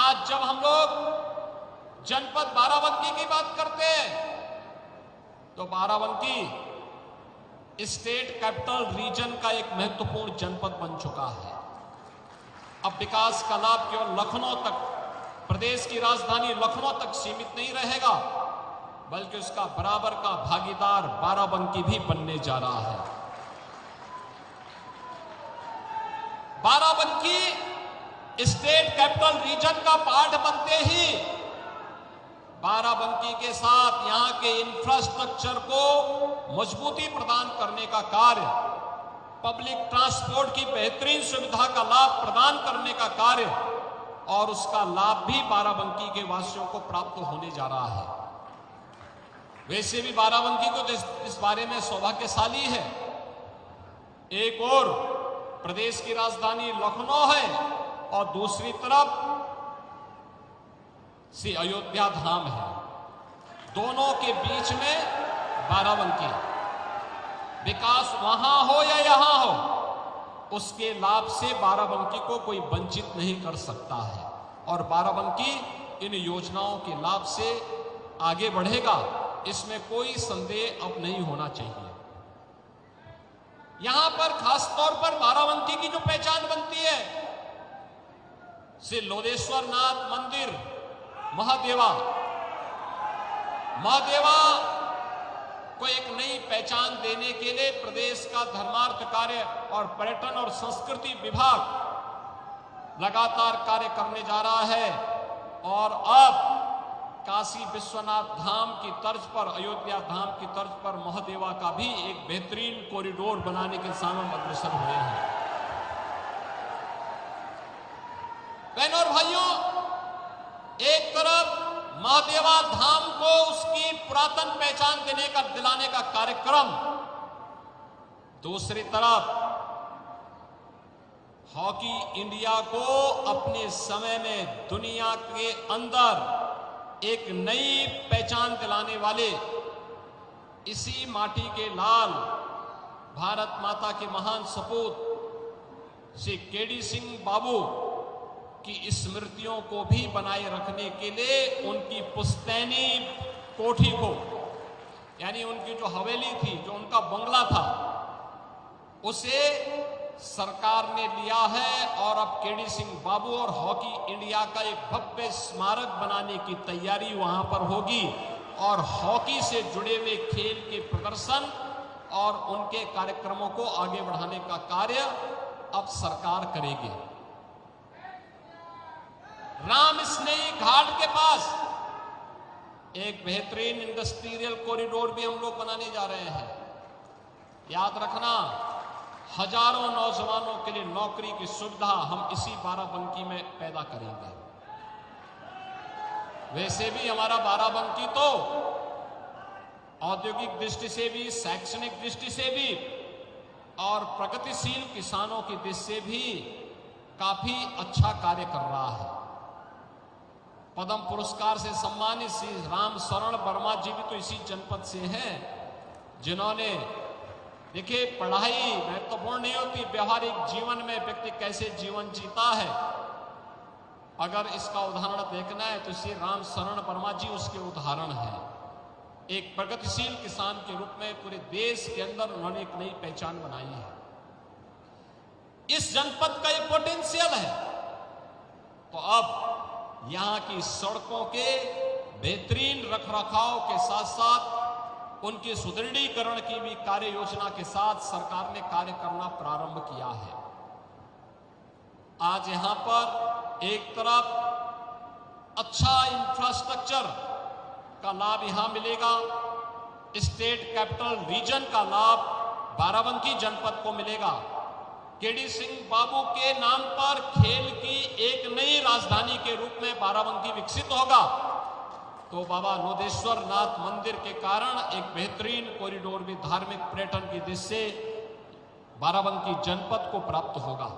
आज जब हम लोग जनपद बाराबंकी की बात करते हैं तो बाराबंकी स्टेट कैपिटल रीजन का एक महत्वपूर्ण जनपद बन चुका है। अब विकास का लाभ केवल लखनऊ तक, प्रदेश की राजधानी लखनऊ तक सीमित नहीं रहेगा, बल्कि उसका बराबर का भागीदार बाराबंकी भी बनने जा रहा है। बाराबंकी स्टेट कैपिटल रीजन का पार्ट बनते ही बाराबंकी के साथ यहां के इंफ्रास्ट्रक्चर को मजबूती प्रदान करने का कार्य, पब्लिक ट्रांसपोर्ट की बेहतरीन सुविधा का लाभ प्रदान करने का कार्य और उसका लाभ भी बाराबंकी के वासियों को प्राप्त होने जा रहा है। वैसे भी बाराबंकी को इस बारे में सौभाग्यशाली है। एक और प्रदेश की राजधानी लखनऊ है और दूसरी तरफ श्री अयोध्या धाम है। दोनों के बीच में बाराबंकी। विकास वहां हो या यहां हो, उसके लाभ से बाराबंकी को कोई वंचित नहीं कर सकता है और बाराबंकी इन योजनाओं के लाभ से आगे बढ़ेगा, इसमें कोई संदेह अब नहीं होना चाहिए। यहां पर खासतौर पर बाराबंकी की जो पहचान बनती है, श्री लोदेश्वर नाथ मंदिर महादेवा को एक नई पहचान देने के लिए प्रदेश का धर्मार्थ कार्य और पर्यटन और संस्कृति विभाग लगातार कार्य करने जा रहा है और अब काशी विश्वनाथ धाम की तर्ज पर, अयोध्या धाम की तर्ज पर महादेवा का भी एक बेहतरीन कॉरिडोर बनाने के सामने अग्रसर हुए हैं। बहनों और भाइयों, एक तरफ महादेवा धाम को उसकी पुरातन पहचान दिलाने का कार्यक्रम, दूसरी तरफ हॉकी इंडिया को अपने समय में दुनिया के अंदर एक नई पहचान दिलाने वाले इसी माटी के लाल भारत माता के महान सपूत श्री केडी सिंह बाबू की स्मृतियों को भी बनाए रखने के लिए उनकी पुश्तैनी कोठी को, यानी उनकी जो हवेली थी, जो उनका बंगला था, उसे सरकार ने लिया है और अब केडी सिंह बाबू और हॉकी इंडिया का एक भव्य स्मारक बनाने की तैयारी वहां पर होगी और हॉकी से जुड़े हुए खेल के प्रदर्शन और उनके कार्यक्रमों को आगे बढ़ाने का कार्य अब सरकार करेगी। राम स्नेही घाट के पास एक बेहतरीन इंडस्ट्रियल कॉरिडोर भी हम लोग बनाने जा रहे हैं। याद रखना, हजारों नौजवानों के लिए नौकरी की सुविधा हम इसी बाराबंकी में पैदा करेंगे। वैसे भी हमारा बाराबंकी तो औद्योगिक दृष्टि से भी, शैक्षणिक दृष्टि से भी और प्रगतिशील किसानों की दृष्टि से भी काफी अच्छा कार्य कर रहा है। पद्म पुरस्कार से सम्मानित श्री राम शरण वर्मा जी भी तो इसी जनपद से हैं, जिन्होंने, देखिए, पढ़ाई महत्वपूर्ण नहीं होती, व्यवहारिक जीवन में व्यक्ति कैसे जीवन जीता है, अगर इसका उदाहरण देखना है तो श्री राम शरण वर्मा जी उसके उदाहरण हैं। एक प्रगतिशील किसान के रूप में पूरे देश के अंदर उन्होंने एक नई पहचान बनाई है। इस जनपद का एक पोटेंशियल है। तो अब यहां की सड़कों के बेहतरीन रखरखाव के साथ साथ उनके सुदृढ़ीकरण की भी कार्य योजना के साथ सरकार ने कार्य करना प्रारंभ किया है। आज यहां पर एक तरफ अच्छा इंफ्रास्ट्रक्चर का लाभ यहां मिलेगा, स्टेट कैपिटल रीजन का लाभ बाराबंकी जनपद को मिलेगा। केडी सिंह बाबू के नाम पर खेल की एक नई राजधानी के रूप में बाराबंकी विकसित होगा, तो बाबा लोदेश्वर नाथ मंदिर के कारण एक बेहतरीन कॉरिडोर भी धार्मिक पर्यटन की दृष्टि से बाराबंकी जनपद को प्राप्त होगा।